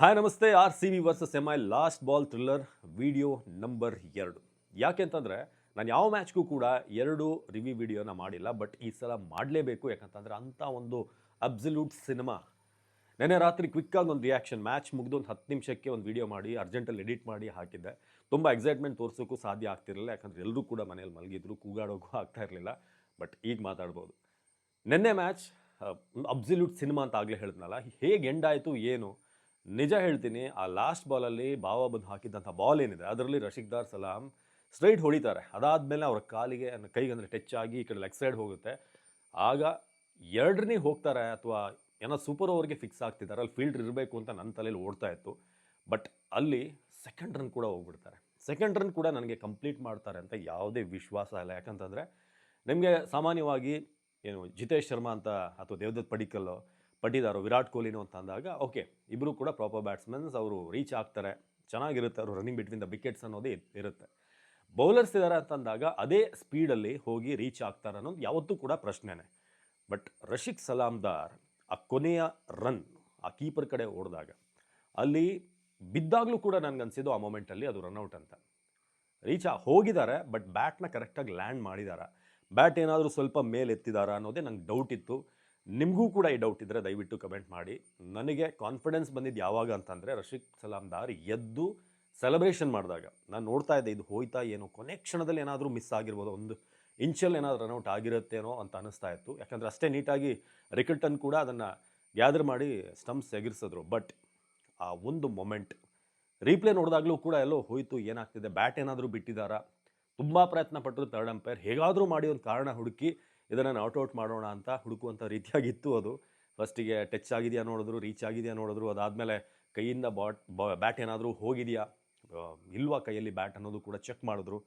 Hi ನಮಸ್ತೆ. R C B versus M I last ball thriller video number 2. ಯಾಕೆ ಅಂತಂದರೆ ನಾನು ಯಾವ ಮ್ಯಾಚ್ಗೂ ಕೂಡ 2 ರಿವ್ಯೂ ವಿಡಿಯೋನ ಮಾಡಿಲ್ಲ. ಬಟ್ ಈ ಸಲ ಮಾಡಲೇಬೇಕು. ಯಾಕಂತಂದರೆ ಅಂಥ ಒಂದು ಅಬ್ಸಲ್ಯೂಟ್ ಸಿನಿಮಾ. ನೆನ್ನೆ ರಾತ್ರಿ ಕ್ವಿಕ್ಕಾಗಿ ಒಂದು ರಿಯಾಕ್ಷನ್, ಮ್ಯಾಚ್ ಮುಗಿದು ಒಂದು 10 ನಿಮಿಷಕ್ಕೆ ಒಂದು ವಿಡಿಯೋ ಮಾಡಿ ಅರ್ಜೆಂಟಲ್ಲಿ ಎಡಿಟ್ ಮಾಡಿ ಹಾಕಿದ್ದೆ. ತುಂಬ ಎಕ್ಸೈಟ್ಮೆಂಟ್ ತೋರಿಸೋಕ್ಕೂ ಸಾಧ್ಯ ಆಗ್ತಿರಲಿಲ್ಲ. ಯಾಕಂದರೆ ಎಲ್ಲರೂ ಕೂಡ ಮನೇಲಿ ಮಲಗಿದ್ರು, ಕೂಗಾಡೋಕ್ಕೂ ಆಗ್ತಾ ಇರಲಿಲ್ಲ. ಬಟ್ ಈಗ ಮಾತಾಡ್ಬೋದು. ನೆನ್ನೆ ಮ್ಯಾಚ್ ಅಬ್ಸಲ್ಯೂಟ್ ಸಿನಿಮಾ ಅಂತ ಆಗಲೇ ಹೇಳಿದ್ನಲ್ಲ, ಹೇಗೆ ಎಂಡ್ ಆಯಿತು ಏನು ನಿಜ ಹೇಳ್ತೀನಿ. ಆ ಲಾಸ್ಟ್ ಬಾಲಲ್ಲಿ ಬಾವ ಬಂದು ಹಾಕಿದ್ದಂಥ ಬಾಲ್ ಏನಿದೆ ಅದರಲ್ಲಿ ರಶೀಕ್ದಾರ್ ಸಲಾಮ್ ಸ್ಟ್ರೈಟ್ ಹೊಡಿತಾರೆ. ಅದಾದಮೇಲೆ ಅವ್ರ ಕಾಲಿಗೆ ಕೈಗೆ ಅಂದರೆ ಟಚ್ ಆಗಿ ಈ ಕಡೆ ಲೆಗ್ ಸೈಡ್ ಹೋಗುತ್ತೆ. ಆಗ ಎರಡನೇ ಹೋಗ್ತಾರೆ ಅಥವಾ ಏನೋ ಸೂಪರ್ ಓವರ್ಗೆ ಫಿಕ್ಸ್ ಆಗ್ತಿದ್ದಾರೆ. ಅಲ್ಲಿ ಫೀಲ್ಡ್ ಇರಬೇಕು ಅಂತ ನನ್ನ ತಲೆಯಲ್ಲಿ ಓಡ್ತಾ ಇತ್ತು. ಬಟ್ ಅಲ್ಲಿ ಸೆಕೆಂಡ್ ರನ್ ಕೂಡ ಹೋಗ್ಬಿಡ್ತಾರೆ. ಸೆಕೆಂಡ್ ರನ್ ಕೂಡ ನನಗೆ ಕಂಪ್ಲೀಟ್ ಮಾಡ್ತಾರೆ ಅಂತ ಯಾವುದೇ ವಿಶ್ವಾಸ ಇಲ್ಲ. ಯಾಕಂತಂದರೆ ನಿಮಗೆ ಸಾಮಾನ್ಯವಾಗಿ ಏನು ಜಿತೇಶ್ ಶರ್ಮಾ ಅಂತ ಅಥವಾ ದೇವದತ್ ಪಟ್ಟಿದಾರೋ ವಿರಾಟ್ ಕೊಹ್ಲಿನೋ ಅಂತ ಅಂದಾಗ ಓಕೆ, ಇಬ್ಬರು ಕೂಡ ಪ್ರಾಪರ್ ಬ್ಯಾಟ್ಸ್ಮನ್ಸ್, ಅವರು ರೀಚ್ ಆಗ್ತಾರೆ, ಚೆನ್ನಾಗಿರುತ್ತೆ, ಅವರು ರನ್ನಿಂಗ್ ಬಿಟ್ವೀನ್ ದ ವಿಕೆಟ್ಸ್ ಅನ್ನೋದೇ ಇರುತ್ತೆ. ಬೌಲರ್ಸ್ ಇದ್ದಾರೆ ಅಂತಂದಾಗ ಅದೇ ಸ್ಪೀಡಲ್ಲಿ ಹೋಗಿ ರೀಚ್ ಆಗ್ತಾರೆ ಅನ್ನೋದು ಯಾವತ್ತೂ ಕೂಡ ಪ್ರಶ್ನೆನೇ. ಬಟ್ ರಶೀಕ್ ಸಲಾಮ್ದಾರ್ ಆ ಕೊನೆಯ ರನ್ ಆ ಕೀಪರ್ ಕಡೆ ಓಡಿದಾಗ ಅಲ್ಲಿ ಬಿದ್ದಾಗಲೂ ಕೂಡ ನನಗನ್ಸಿದ್ದು ಆ ಮೊಮೆಂಟಲ್ಲಿ ಅದು ರನ್ಔಟ್ ಅಂತ. ರೀಚ್ ಹೋಗಿದ್ದಾರೆ, ಬಟ್ ಬ್ಯಾಟ್ನ ಕರೆಕ್ಟಾಗಿ ಲ್ಯಾಂಡ್ ಮಾಡಿದ್ದಾರೆ. ಬ್ಯಾಟ್ ಏನಾದರೂ ಸ್ವಲ್ಪ ಮೇಲೆ ಎತ್ತಿದಾರಾ ಅನ್ನೋದೇ ನಂಗೆ ಡೌಟ್ ಇತ್ತು. ನಿಮಗೂ ಕೂಡ ಈ ಡೌಟ್ ಇದ್ದರೆ ದಯವಿಟ್ಟು ಕಮೆಂಟ್ ಮಾಡಿ. ನನಗೆ ಕಾನ್ಫಿಡೆನ್ಸ್ ಬಂದಿದ್ದು ಯಾವಾಗ ಅಂತಂದರೆ ರಶೀಕ್ ಸಲಾಮ್ದಾರ್ ಎದ್ದು ಸೆಲೆಬ್ರೇಷನ್ ಮಾಡಿದಾಗ ನಾನು ನೋಡ್ತಾ ಇದ್ದೆ, ಇದು ಹೋಯ್ತಾ ಏನೋ, ಕೊನೆ ಕ್ಷಣದಲ್ಲಿ ಏನಾದರೂ ಮಿಸ್ ಆಗಿರ್ಬೋದು, ಒಂದು ಇಂಚಲ್ಲಿ ಏನಾದರೂ ರನ್ಔಟ್ ಆಗಿರುತ್ತೇನೋ ಅಂತ ಅನ್ನಿಸ್ತಾ ಇತ್ತು. ಯಾಕಂದರೆ ಅಷ್ಟೇ ನೀಟಾಗಿ ರಿಕಲ್ಟನ್ ಕೂಡ ಅದನ್ನು ಗ್ಯಾದರ್ ಮಾಡಿ ಸ್ಟಂಪ್ಸ್ ಎಗರಿಸಿದ್ರು. ಬಟ್ ಆ ಒಂದು ಮೊಮೆಂಟ್ ರೀಪ್ಲೇ ನೋಡಿದಾಗಲೂ ಕೂಡ ಎಲ್ಲೋ ಹೋಯಿತು, ಏನಾಗ್ತಿದೆ, ಬ್ಯಾಟ್ ಏನಾದರೂ ಬಿಟ್ಟಿದ್ದಾರಾ, ತುಂಬ ಪ್ರಯತ್ನ ಪಟ್ಟರು ಥರ್ಡ್ ಅಂಪೈರ್, ಹೇಗಾದರೂ ಮಾಡಿ ಒಂದು ಕಾರಣ ಹುಡುಕಿ ಇದನ್ನು ನಾಟ್ಔಟ್ ಮಾಡೋಣ ಅಂತ ಹುಡುಕುವಂಥ ರೀತಿಯಾಗಿತ್ತು ಅದು. ಫಸ್ಟಿಗೆ ಟಚ್ ಆಗಿದೆಯಾ ನೋಡಿದ್ರು, ರೀಚ್ ಆಗಿದೆಯಾ ನೋಡಿದ್ರು, ಅದಾದಮೇಲೆ ಕೈಯಿಂದ ಬ್ಯಾಟ್ ಏನಾದರೂ ಹೋಗಿದೆಯಾ ಇಲ್ವಾ ಕೈಯಲ್ಲಿ ಬ್ಯಾಟ್ ಅನ್ನೋದು ಕೂಡ ಚೆಕ್ ಮಾಡಿದ್ರು.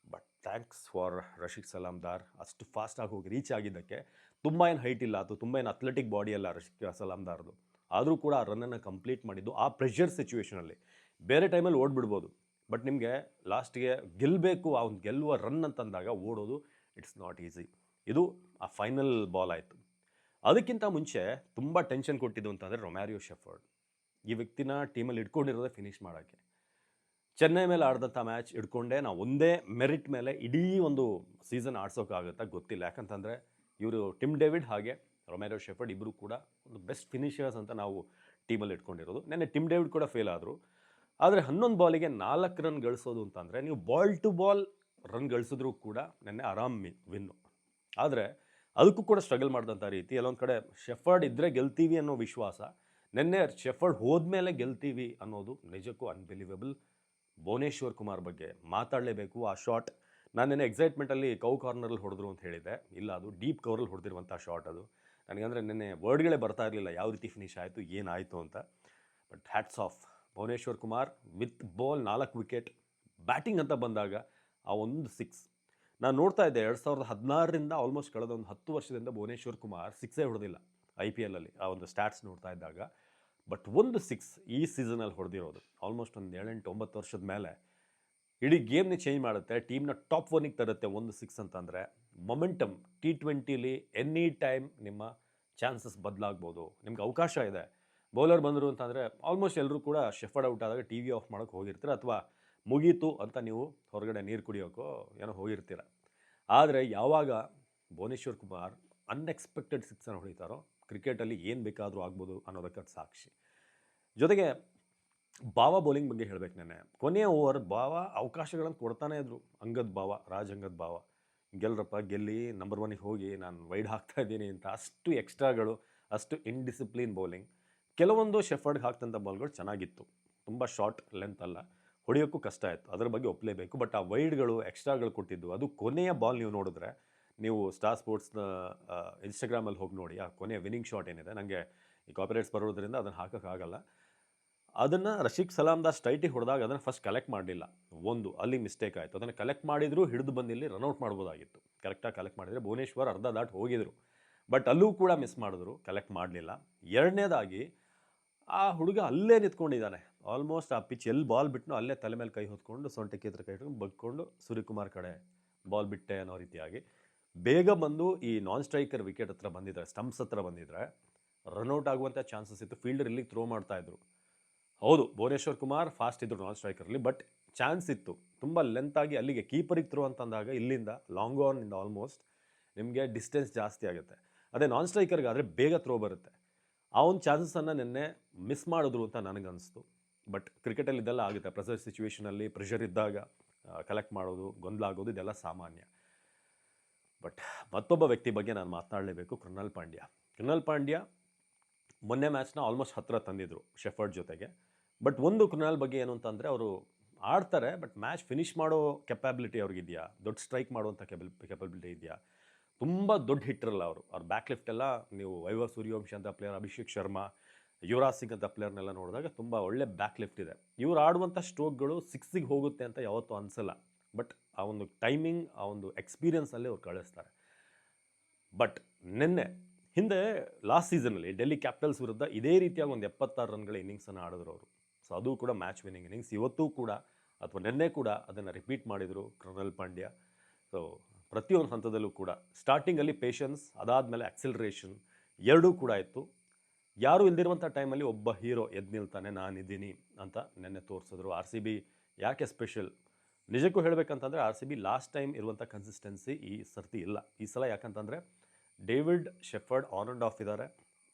ಬಟ್ ಥ್ಯಾಂಕ್ಸ್ ಫಾರ್ ರಶೀಕ್ ಸಲಾಮ್ದಾರ್, ಅಷ್ಟು ಫಾಸ್ಟಾಗಿ ಹೋಗಿ ರೀಚ್ ಆಗಿದ್ದಕ್ಕೆ. ತುಂಬ ಏನು ಹೈಟ್ ಇಲ್ಲ, ಅದು ತುಂಬ ಏನು ಅಥ್ಲೆಟಿಕ್ ಬಾಡಿ ಅಲ್ಲ ರಶೀಕ್ ಸಲಾಮ್ದಾರ್ದು, ಆದರೂ ಕೂಡ ಆ ರನ್ನನ್ನು ಕಂಪ್ಲೀಟ್ ಮಾಡಿದ್ದು ಆ ಪ್ರೆಷರ್ ಸಿಚುವೇಷನಲ್ಲಿ. ಬೇರೆ ಟೈಮಲ್ಲಿ ಓಡ್ಬಿಡ್ಬೋದು, ಬಟ್ ನಿಮಗೆ ಲಾಸ್ಟ್ಗೆ ಗೆಲ್ಲಬೇಕು, ಆ ಒಂದು ಗೆಲ್ಲುವ ರನ್ ಅಂತಂದಾಗ ಓಡೋದು ಇಟ್ಸ್ ನಾಟ್ ಈಸಿ. ಇದು ಆ ಫೈನಲ್ ಬಾಲ್ ಆಯಿತು. ಅದಕ್ಕಿಂತ ಮುಂಚೆ ತುಂಬ ಟೆನ್ಷನ್ ಕೊಟ್ಟಿದ್ದು ಅಂತಂದರೆ ರೊಮ್ಯಾರಿಯೋ ಶೆಫರ್ಡ್. ಈ ವ್ಯಕ್ತಿನ ಟೀಮಲ್ಲಿ ಇಟ್ಕೊಂಡಿರೋದೇ ಫಿನಿಷ್ ಮಾಡೋಕ್ಕೆ. ಚೆನ್ನೈ ಮೇಲೆ ಆಡಿದಂಥ ಮ್ಯಾಚ್ ಇಟ್ಕೊಂಡೆ ನಾವು ಒಂದೇ ಮೆರಿಟ್ ಮೇಲೆ ಇಡೀ ಒಂದು ಸೀಸನ್ ಆಡ್ಸೋಕ್ಕಾಗುತ್ತಾ ಗೊತ್ತಿಲ್ಲ. ಯಾಕಂತಂದರೆ ಇವರು ಟಿಮ್ ಡೇವಿಡ್ ಹಾಗೆ ರೊಮ್ಯಾರಿಯೋ ಶೆಫರ್ಡ್ ಇಬ್ಬರು ಕೂಡ ಒಂದು ಬೆಸ್ಟ್ ಫಿನಿಷರ್ಸ್ ಅಂತ ನಾವು ಟೀಮಲ್ಲಿ ಇಟ್ಕೊಂಡಿರೋದು. ನೆನ್ನೆ ಟಿಮ್ ಡೇವಿಡ್ ಕೂಡ ಫೇಲ್ ಆದರು. ಆದರೆ 11 ಬಾಲಿಗೆ 4 ರನ್ ಗಳಿಸೋದು ಅಂತಂದರೆ ನೀವು ಬಾಲ್ ಟು ಬಾಲ್ ರನ್ ಗಳಿಸಿದ್ರೂ ಕೂಡ ನೆನ್ನೆ ಆರಾಮ್ ವಿನ್ನು. ಆದರೆ ಅದಕ್ಕೂ ಕೂಡ ಸ್ಟ್ರಗಲ್ ಮಾಡಿದಂಥ ರೀತಿ, ಎಲ್ಲೊಂದು ಕಡೆ ಶೆಫರ್ಡ್ ಇದ್ದರೆ ಗೆಲ್ತೀವಿ ಅನ್ನೋ ವಿಶ್ವಾಸ, ನೆನ್ನೆ ಶೆಫರ್ಡ್ ಹೋದ್ಮೇಲೆ ಗೆಲ್ತೀವಿ ಅನ್ನೋದು ನಿಜಕ್ಕೂ ಅನ್ಬಿಲೀವೇಬಲ್. ಭುವನೇಶ್ವರ್ ಕುಮಾರ್ ಬಗ್ಗೆ ಮಾತಾಡಲೇಬೇಕು. ಆ ಶಾಟ್ ನಾನು ನೆನ್ನೆ ಎಕ್ಸೈಟ್ಮೆಂಟಲ್ಲಿ ಕಾರ್ನರಲ್ಲಿ ಹೊಡೆದ್ರು ಅಂತ ಹೇಳಿದ್ದೆ, ಇಲ್ಲ ಅದು ಡೀಪ್ ಕವರಲ್ಲಿ ಹೊಡೆದಿರುವಂಥ ಶಾಟ್ ಅದು. ನನಗಂದರೆ ನೆನ್ನೆ ವರ್ಡ್ಗಳೇ ಬರ್ತಾ ಇರಲಿಲ್ಲ ಯಾವ ರೀತಿ ಫಿನಿಶ್ ಆಯಿತು, ಏನಾಯಿತು ಅಂತ. But hats off Bhuvneshwar Kumar with ball 4 wicket. Batting ಅಂತ ಬಂದಾಗ ಆ ಒಂದು 6 ನಾನು ನೋಡ್ತಾ ಇದ್ದೆ. 2016ರಿಂದ ಆಲ್ಮೋಸ್ಟ್ ಕಳೆದ ಒಂದು 10 ವರ್ಷದಿಂದ ಭುವನೇಶ್ವರ್ ಕುಮಾರ್ 6 ಹೊಡೆದಿಲ್ಲ IPLಲ್ಲಿ, ಆ ಒಂದು ಸ್ಟ್ಯಾಟ್ಸ್ ನೋಡ್ತಾ ಇದ್ದಾಗ. ಬಟ್ ಒಂದು 6 ಈ ಸೀಸನಲ್ಲಿ ಹೊಡೆದಿರೋದು ಆಲ್ಮೋಸ್ಟ್ ಒಂದು 7-8-9 ವರ್ಷದ ಮೇಲೆ ಇಡೀ ಗೇಮ್ನೇ ಚೇಂಜ್ ಮಾಡುತ್ತೆ, ಟೀಮ್ನ ಟಾಪ್ 1ಗೆ ತರುತ್ತೆ. ಒಂದು 6 ಅಂತಂದರೆ ಮೊಮೆಂಟಮ್. T20ಲಿ ಎನಿ ಟೈಮ್ ನಿಮ್ಮ ಚಾನ್ಸಸ್ ಬದಲಾಗ್ಬೋದು, ನಿಮ್ಗೆ ಅವಕಾಶ ಇದೆ. ಬೌಲರ್ ಬಂದರು ಅಂತಂದರೆ ಆಲ್ಮೋಸ್ಟ್ ಎಲ್ಲರೂ ಕೂಡ ಶೆಫರ್ಡ್ ಔಟ್ ಆದಾಗ TV ಆಫ್ ಮಾಡೋಕ್ಕೆ ಹೋಗಿರ್ತೀರ, ಅಥವಾ ಮುಗೀತು ಅಂತ ನೀವು ಹೊರಗಡೆ ನೀರು ಕುಡಿಯೋಕ್ಕೋ ಏನೋ ಹೋಗಿರ್ತೀರ. ಆದರೆ ಯಾವಾಗ ಭುವನೇಶ್ವರ್ ಕುಮಾರ್ ಅನ್ಎಕ್ಸ್ಪೆಕ್ಟೆಡ್ 6 ಹೊಡಿತಾರೋ ಕ್ರಿಕೆಟಲ್ಲಿ ಏನು ಬೇಕಾದರೂ ಆಗ್ಬೋದು ಅನ್ನೋದಕ್ಕೆ ಅದು ಸಾಕ್ಷಿ. ಜೊತೆಗೆ ಬಾವ ಬೌಲಿಂಗ್ ಬಗ್ಗೆ ಹೇಳಬೇಕು. ನೆನ್ನೆ ಕೊನೆಯ ಓವರ್ ಬಾವ ಅವಕಾಶಗಳನ್ನು ಕೊಡ್ತಾನೇ ಇದ್ರು. ರಾಜ್ ಅಂಗದ್ ಬಾವ ಗೆಲ್ಲರಪ್ಪ, ಗೆಲ್ಲಿ ನಂಬರ್ 1ಗೆ ಹೋಗಿ ನಾನು ವೈಡ್ ಹಾಕ್ತಾ ಇದ್ದೀನಿ ಅಂತ ಅಷ್ಟು ಎಕ್ಸ್ಟ್ರಾಗಳು, ಅಷ್ಟು ಇನ್ಡಿಸಿಪ್ಲಿನ್ ಬೌಲಿಂಗ್. ಕೆಲವೊಂದು ಶೆಫರ್ಡ್ಗೆ ಹಾಕ್ತಂಥ ಬಾಲ್ಗಳು ಚೆನ್ನಾಗಿತ್ತು, ತುಂಬ ಶಾರ್ಟ್ ಲೆಂತ್ ಅಲ್ಲ, ಹೊಡೆಯೋಕ್ಕೂ ಕಷ್ಟ ಆಯಿತು, ಅದರ ಬಗ್ಗೆ ಒಪ್ಪಲೇಬೇಕು. ಬಟ್ ಆ ವೈಡ್ಗಳು ಎಕ್ಸ್ಟ್ರಾಗಳು ಕೊಟ್ಟಿದ್ದು, ಅದು ಕೊನೆಯ ಬಾಲ್ ನೀವು ನೋಡಿದ್ರೆ, ನೀವು ಸ್ಟಾರ್ ಸ್ಪೋರ್ಟ್ಸ್ನ ಇನ್ಸ್ಟಾಗ್ರಾಮಲ್ಲಿ ಹೋಗಿ ನೋಡಿ, ಆ ಕೊನೆಯ ವಿನ್ನಿಂಗ್ ಶಾಟ್ ಏನಿದೆ, ನನಗೆ ಈ ಕಾಪಿರೈಟ್ಸ್ ಬರೋದ್ರಿಂದ ಅದನ್ನು ಹಾಕೋಕ್ಕಾಗಲ್ಲ. ಅದನ್ನು ರಶೀಕ್ ಸಲಾಮ್ದಾರ್ ಸ್ಟ್ರೈಟಿಗೆ ಹೊಡೆದಾಗ ಅದನ್ನು ಫಸ್ಟ್ ಕಲೆಕ್ಟ್ ಮಾಡಲಿಲ್ಲ, ಒಂದು ಅಲ್ಲಿ ಮಿಸ್ಟೇಕ್ ಆಯಿತು. ಅದನ್ನು ಕಲೆಕ್ಟ್ ಮಾಡಿದರೂ ಹಿಡಿದು ಬಂದಿಲ್ಲಿ ರನ್ಔಟ್ ಮಾಡ್ಬೋದಾಗಿತ್ತು. ಕರೆಕ್ಟಾಗಿ ಕಲೆಕ್ಟ್ ಮಾಡಿದರೆ ಭುವನೇಶ್ವರ್ ಅರ್ಧ ದಾಟ್ ಹೋಗಿದ್ರು. ಬಟ್ ಅಲ್ಲೂ ಕೂಡ ಮಿಸ್ ಮಾಡಿದ್ರು, ಕಲೆಕ್ಟ್ ಮಾಡಲಿಲ್ಲ. ಎರಡನೇದಾಗಿ ಆ ಹುಡುಗ ಅಲ್ಲೇ ನಿಂತ್ಕೊಂಡಿದ್ದಾನೆ, ಆಲ್ಮೋಸ್ಟ್ ಆ ಪಿಚ್ ಎಲ್ಲಿ ಬಾಲ್ ಬಿಟ್ಟನೋ ಅಲ್ಲೇ ತಲೆ ಮೇಲೆ ಕೈ ಹೊತ್ಕೊಂಡು ಸೊಂಟಕ್ಕೆ ಹತ್ರ ಕೈ ಇಟ್ಕೊಂಡು ಬಗ್ಕೊಂಡು ಸೂರ್ಯಕುಮಾರ್ ಕಡೆ ಬಾಲ್ ಬಿಟ್ಟೆ ಅನ್ನೋ ರೀತಿಯಾಗಿ ಬೇಗ ಬಂದು ಈ ನಾನ್ ಸ್ಟ್ರೈಕರ್ ವಿಕೆಟ್ ಹತ್ರ ಬಂದಿದ್ರೆ, ಸ್ಟಂಪ್ಸ್ ಹತ್ರ ಬಂದಿದ್ರೆ ರನ್ಔಟ್ ಆಗುವಂಥ ಚಾನ್ಸಸ್ ಇತ್ತು. ಫೀಲ್ಡರ್ ಇಲ್ಲಿಗೆ ಥ್ರೋ ಮಾಡ್ತಾಯಿದ್ರು. ಹೌದು, ಭುವನೇಶ್ವರ್ ಕುಮಾರ್ ಫಾಸ್ಟ್ ಇದ್ರು ನಾನ್ ಸ್ಟ್ರೈಕರ್ಲಿ, ಬಟ್ ಚಾನ್ಸ್ ಇತ್ತು. ತುಂಬ ಲೆಂತಾಗಿ ಅಲ್ಲಿಗೆ ಕೀಪರಿಗೆ ಥ್ರೋ ಅಂತಂದಾಗ ಇಲ್ಲಿಂದ ಲಾಂಗ್ ಆನ್ನಿಂದ ಆಲ್ಮೋಸ್ಟ್ ನಿಮಗೆ ಡಿಸ್ಟೆನ್ಸ್ ಜಾಸ್ತಿ ಆಗುತ್ತೆ. ಅದೇ ನಾನ್ ಸ್ಟ್ರೈಕರ್ಗಾದರೆ ಬೇಗ ಥ್ರೋ ಬರುತ್ತೆ. ಆ ಒಂದು ಚಾನ್ಸಸನ್ನು ನಿನ್ನೆ ಮಿಸ್ ಮಾಡಿದ್ರು ಅಂತ ನನಗನ್ನಿಸ್ತು. ಬಟ್ ಕ್ರಿಕೆಟಲ್ಲಿ ಇದೆಲ್ಲ ಆಗುತ್ತೆ, ಪ್ರೆಷರ್ ಸಿಚುವೇಷನಲ್ಲಿ ಪ್ರೆಷರ್ ಇದ್ದಾಗ ಕಲೆಕ್ಟ್ ಮಾಡೋದು, ಗೊಂದಲ ಆಗೋದು ಇದೆಲ್ಲ ಸಾಮಾನ್ಯ. ಬಟ್ ಮತ್ತೊಬ್ಬ ವ್ಯಕ್ತಿ ಬಗ್ಗೆ ನಾನು ಮಾತನಾಡಲೇಬೇಕು, ಕೃಣಾಲ್ ಪಾಂಡ್ಯ. ಕೃಣಾಲ್ ಪಾಂಡ್ಯ ಮೊನ್ನೆ ಮ್ಯಾಚ್ನ ಆಲ್ಮೋಸ್ಟ್ ಹತ್ತಿರ ತಂದಿದ್ರು ಶೆಫರ್ಡ್ ಜೊತೆಗೆ. ಬಟ್ ಒಂದು ಕೃಣಾಲ್ ಬಗ್ಗೆ ಏನು ಅಂತಂದರೆ, ಅವರು ಆಡ್ತಾರೆ ಬಟ್ ಮ್ಯಾಚ್ ಫಿನಿಷ್ ಮಾಡೋ ಕೆಪಾಬಿಲಿಟಿ ಅವ್ರಿಗಿದೆಯಾ, ದೊಡ್ಡ ಸ್ಟ್ರೈಕ್ ಮಾಡುವಂಥ ಕೆಪಾಬಿಲಿಟಿ ಇದೆಯಾ? ತುಂಬ ದೊಡ್ಡ ಹಿಟ್ಟರಲ್ಲ ಅವರು. ಅವ್ರ ಬ್ಯಾಕ್ ಲಿಫ್ಟ್ ಎಲ್ಲ ನೀವು ವೈಭವ್ ಸೂರ್ಯವಂಶಿ ಅಂತ ಪ್ಲೇಯರ್, ಅಭಿಷೇಕ್ ಶರ್ಮಾ, ಯುವರಾಜ್ ಸಿಂಗ್ ಅಂತ ಪ್ಲೇಯರ್ನೆಲ್ಲ ನೋಡಿದಾಗ ತುಂಬ ಒಳ್ಳೆ ಬ್ಯಾಕ್ ಲಿಫ್ಟ್ ಇದೆ. ಇವ್ರು ಆಡುವಂಥ ಸ್ಟ್ರೋಕ್ಗಳು ಸಿಕ್ಸಿಗೆ ಹೋಗುತ್ತೆ ಅಂತ ಯಾವತ್ತೂ ಅನಿಸಲ್ಲ. ಬಟ್ ಆ ಒಂದು ಟೈಮಿಂಗ್, ಆ ಒಂದು ಎಕ್ಸ್ಪೀರಿಯನ್ಸಲ್ಲಿ ಅವ್ರು ಕಳಿಸ್ತಾರೆ. ಬಟ್ ನಿನ್ನೆ ಹಿಂದೆ ಲಾಸ್ಟ್ ಸೀಸನಲ್ಲಿ ಡೆಲ್ಲಿ ಕ್ಯಾಪಿಟಲ್ಸ್ ವಿರುದ್ಧ ಇದೇ ರೀತಿಯಾಗಿ ಒಂದು 76 ರನ್ಗಳ ಇನ್ನಿಂಗ್ಸನ್ನು ಆಡಿದ್ರು ಅವರು. ಸೊ ಅದು ಕೂಡ ಮ್ಯಾಚ್ ವಿನ್ನಿಂಗ್ ಇನ್ನಿಂಗ್ಸ್. ಇವತ್ತೂ ಕೂಡ ಅಥವಾ ನಿನ್ನೆ ಕೂಡ ಅದನ್ನು ರಿಪೀಟ್ ಮಾಡಿದರು ಕೃಣಾಲ್ ಪಾಂಡ್ಯ. ಸೊ ಪ್ರತಿಯೊಂದು ಹಂತದಲ್ಲೂ ಕೂಡ ಸ್ಟಾರ್ಟಿಂಗಲ್ಲಿ ಪೇಷನ್ಸ್, ಅದಾದಮೇಲೆ ಆಕ್ಸಿಲರೇಷನ್ ಎರಡೂ ಕೂಡ ಇತ್ತು. ಯಾರೂ ಇಲ್ದಿರುವಂಥ ಟೈಮಲ್ಲಿ ಒಬ್ಬ ಹೀರೋ ಎದ್ದು ನಿಲ್ತಾನೆ, ನಾನಿದ್ದೀನಿ ಅಂತ ನೆನ್ನೆ ತೋರಿಸಿದ್ರು. RCB ಯಾಕೆ ಸ್ಪೆಷಲ್? ನಿಜಕ್ಕೂ ಹೇಳಬೇಕಂತಂದರೆ RCB ಲಾಸ್ಟ್ ಟೈಮ್ ಇರುವಂಥ ಕನ್ಸಿಸ್ಟೆನ್ಸಿ ಈ ಸರ್ತಿ ಇಲ್ಲ. ಈ ಸಲ ಯಾಕಂತಂದರೆ David shepherd on and of ಇದ್ದಾರೆ.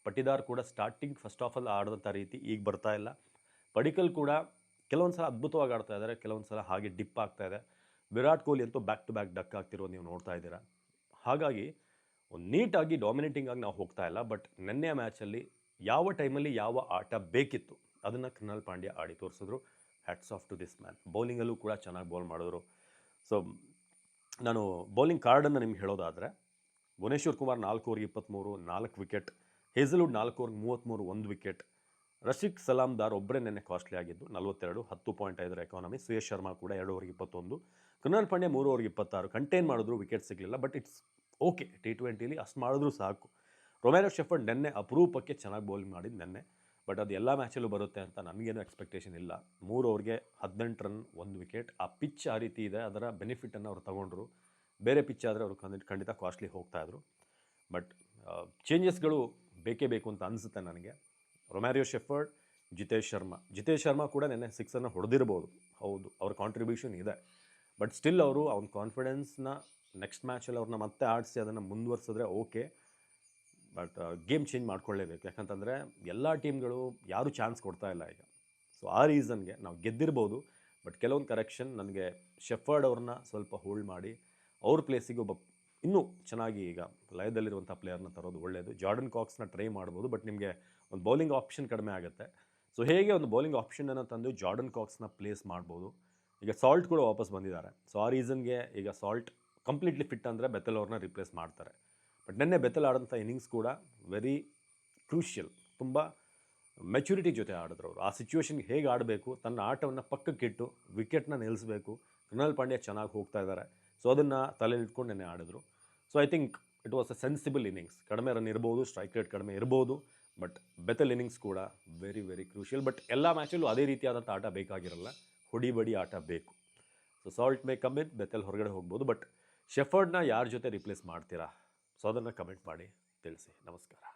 ಪಟಿದಾರ್ ಕೂಡ ಸ್ಟಾರ್ಟಿಂಗ್ ಫಸ್ಟ್ ಆಫಲ್ಲಿ ಆಡಿದಂಥ ರೀತಿ ಈಗ ಬರ್ತಾ ಇಲ್ಲ. ಪಡಿಕಲ್ ಕೂಡ ಕೆಲವೊಂದು ಸಲ ಅದ್ಭುತವಾಗಿ ಆಡ್ತಾ ಇದ್ದಾರೆ, ಕೆಲವೊಂದು ಸಲ ಹಾಗೆ ಡಿಪ್ ಆಗ್ತಾ ಇದೆ. ವಿರಾಟ್ ಕೊಹ್ಲಿ ಅಂತೂ ಬ್ಯಾಕ್ ಟು ಬ್ಯಾಕ್ ಡಕ್ ಆಗ್ತಿರೋದು ನೀವು ನೋಡ್ತಾ ಇದ್ದೀರಾ. ಹಾಗಾಗಿ ಒಂದು ನೀಟಾಗಿ ಡಾಮಿನೇಟಿಂಗ್ ಆಗಿ ನಾವು ಹೋಗ್ತಾ ಇಲ್ಲ. ಬಟ್ ನೆನ್ನೆಯ ಮ್ಯಾಚಲ್ಲಿ ಯಾವ ಟೈಮಲ್ಲಿ ಯಾವ ಆಟ ಬೇಕಿತ್ತು ಅದನ್ನು ಕೃಣಾಲ್ ಪಾಂಡ್ಯ ಆಡಿ ತೋರಿಸಿದ್ರು. Hats off to this man. ಬೌಲಿಂಗಲ್ಲೂ ಕೂಡ ಚೆನ್ನಾಗಿ ಬೌಲ್ ಮಾಡಿದ್ರು. ಸೊ ನಾನು ಬೌಲಿಂಗ್ ಕಾರ್ಡನ್ನು ನಿಮ್ಗೆ ಹೇಳೋದಾದರೆ, ಭುವನೇಶ್ವರ್ ಕುಮಾರ್ 4 ಓವರ್ಗೆ 23, 4 ವಿಕೆಟ್. ಹೇಸಲ್ವುಡ್ 4 ಓವರ್ಗೆ 33, 1 ವಿಕೆಟ್. ರಶೀಕ್ ಸಲಾಮ್ದಾರ್ ಒಬ್ಬರೇ ನೆನ್ನೆ ಕಾಸ್ಟ್ಲಿ ಆಗಿದ್ದು 42, 10.5 ಎಕಾನಮಿ. ಸುಯೇಶ್ ಶರ್ಮಾ ಕೂಡ 2 ಓವರ್ಗೆ 21. ಕೃಣಾಲ್ ಪಾಂಡ್ಯ 3 ಓವರ್ಗೆ 26 ಕಂಟೈನ್ ಮಾಡಿದ್ರು, ವಿಕೆಟ್ ಸಿಗಲಿಲ್ಲ. ಬಟ್ ಇಟ್ಸ್ ಓಕೆ, T20ಲಿ ಅಷ್ಟು ಮಾಡಿದ್ರು ಸಾಕು. ರೊಮ್ಯಾರಿಯೋ ಶೆಫರ್ಡ್ ನೆನ್ನೆ ಅಪರೂಪಕ್ಕೆ ಚೆನ್ನಾಗಿ ಬೌಲಿಂಗ್ ಮಾಡಿದ್ದು ನೆನ್ನೆ. ಬಟ್ ಅದು ಎಲ್ಲ ಮ್ಯಾಚಲ್ಲೂ ಬರುತ್ತೆ ಅಂತ ನನಗೇನು ಎಕ್ಸ್ಪೆಕ್ಟೇಷನ್ ಇಲ್ಲ. 3 ಓವರ್ಗೆ 18 ರನ್, 1 ವಿಕೆಟ್. ಆ ಪಿಚ್ ಆ ರೀತಿ ಇದೆ, ಅದರ ಬೆನಿಫಿಟನ್ನು ಅವರು ತಗೊಂಡ್ರು. ಬೇರೆ ಪಿಚ್ ಆದರೆ ಅವರು ಖಂಡಿತ ಕಾಸ್ಟ್ಲಿ ಹೋಗ್ತಾಯಿದ್ರು. ಬಟ್ ಚೇಂಜಸ್ಗಳು ಬೇಕೇ ಬೇಕು ಅಂತ ಅನಿಸುತ್ತೆ ನನಗೆ. ರೊಮ್ಯಾರಿಯೋ ಶೆಫರ್ಡ್, ಜಿತೇಶ್ ಶರ್ಮಾ ಕೂಡ ನೆನ್ನೆ 6 ಹೊಡೆದಿರ್ಬೋದು. ಹೌದು, ಅವ್ರ ಕಾಂಟ್ರಿಬ್ಯೂಷನ್ ಇದೆ. ಬಟ್ ಸ್ಟಿಲ್ ಅವರು ಅವ್ನ ಕಾನ್ಫಿಡೆನ್ಸ್ನ ನೆಕ್ಸ್ಟ್ ಮ್ಯಾಚಲ್ಲಿ ಅವ್ರನ್ನ ಮತ್ತೆ ಆಡಿಸಿ ಅದನ್ನು ಮುಂದುವರ್ಸಿದ್ರೆ ಓಕೆ. ಬಟ್ ಗೇಮ್ ಚೇಂಜ್ ಮಾಡ್ಕೊಳ್ಳೇಬೇಕು. ಯಾಕಂತಂದರೆ ಎಲ್ಲ ಟೀಮ್ಗಳು ಯಾರೂ ಚಾನ್ಸ್ ಕೊಡ್ತಾ ಇಲ್ಲ ಈಗ. ಸೊ ಆ ರೀಸನ್ಗೆ ನಾವು ಗೆದ್ದಿರ್ಬೋದು. ಬಟ್ ಕೆಲವೊಂದು ಕರೆಕ್ಷನ್, ನನಗೆ ಶೆಫರ್ಡ್ ಅವ್ರನ್ನ ಸ್ವಲ್ಪ ಹೋಲ್ಡ್ ಮಾಡಿ ಅವ್ರ ಪ್ಲೇಸಿಗೆ ಒಬ್ಬ ಇನ್ನೂ ಚೆನ್ನಾಗಿ ಈಗ ಲಯದಲ್ಲಿರುವಂಥ ಪ್ಲೇಯರ್ನ ತರೋದು ಒಳ್ಳೆಯದು. ಜಾರ್ಡನ್ ಕಾಕ್ಸ್ನ ಟ್ರೈ ಮಾಡ್ಬೋದು, ಬಟ್ ನಿಮಗೆ ಒಂದು ಬೌಲಿಂಗ್ ಆಪ್ಷನ್ ಕಡಿಮೆ ಆಗುತ್ತೆ. ಸೊ ಹೇಗೆ ಒಂದು ಬೌಲಿಂಗ್ ಆಪ್ಷನನ್ನು ತಂದು ಜಾರ್ಡನ್ ಕಾಕ್ಸ್ನ ಪ್ಲೇಸ್ ಮಾಡ್ಬೋದು. ಈಗ ಸಾಲ್ಟ್ ಕೂಡ ವಾಪಸ್ ಬಂದಿದ್ದಾರೆ. ಸೊ ಆ ರೀಸನ್ಗೆ ಈಗ ಸಾಲ್ಟ್ ಕಂಪ್ಲೀಟ್ಲಿ ಫಿಟ್ ಅಂದರೆ ಬೆತೆಲ್ ಅವ್ರನ್ನ ರಿಪ್ಲೇಸ್ ಮಾಡ್ತಾರೆ. ಬಟ್ ನೆನ್ನೆ ಬೆತೆಲ್ ಆಡೋಂಥ ಇನ್ನಿಂಗ್ಸ್ ಕೂಡ ವೆರಿ ಕ್ರೂಷಿಯಲ್. ತುಂಬ ಮೆಚುರಿಟಿ ಜೊತೆ ಆಡಿದ್ರು ಅವರು. ಆ ಸಿಚುವೇಷನ್ಗೆ ಹೇಗೆ ಆಡಬೇಕು, ತನ್ನ ಆಟವನ್ನು ಪಕ್ಕಕ್ಕಿಟ್ಟು ವಿಕೆಟ್ನ ನಿಲ್ಲಿಸಬೇಕು. ಕೃಣಾಲ್ ಪಾಂಡ್ಯ ಚೆನ್ನಾಗಿ ಹೋಗ್ತಾ ಇದ್ದಾರೆ. ಸೊ ಅದನ್ನು ತಲೆಯಲ್ಲಿ ಇಟ್ಕೊಂಡು ನೆನ್ನೆ ಆಡಿದ್ರು. So I think it was a sensible innings. ಕಡಿಮೆ ರನ್ ಇರ್ಬೋದು, ಸ್ಟ್ರೈಕ್ ರೇಟ್ ಕಡಿಮೆ ಇರ್ಬೋದು, ಬಟ್ ಬೆತೆಲ್ ಇನ್ನಿಂಗ್ಸ್ ಕೂಡ ವೆರಿ ವೆರಿ ಕ್ರೂಷಿಯಲ್. ಬಟ್ ಎಲ್ಲ ಮ್ಯಾಚಲ್ಲೂ ಅದೇ ರೀತಿಯಾದಂಥ ಆಟ ಬೇಕಾಗಿರಲ್ಲ, ಹೊಡಿ ಆಟ ಬೇಕು. So Salt may come in, Bethell ಹೊರಗಡೆ ಹೋಗ್ಬೋದು. ಬಟ್ ಶೆಫರ್ಡ್ನ ಯಾರ ಜೊತೆ ರಿಪ್ಲೇಸ್ ಮಾಡ್ತೀರಾ? ಸೊ ಅದನ್ನು ಕಮೆಂಟ್ ಮಾಡಿ ತಿಳಿಸಿ. ನಮಸ್ಕಾರ.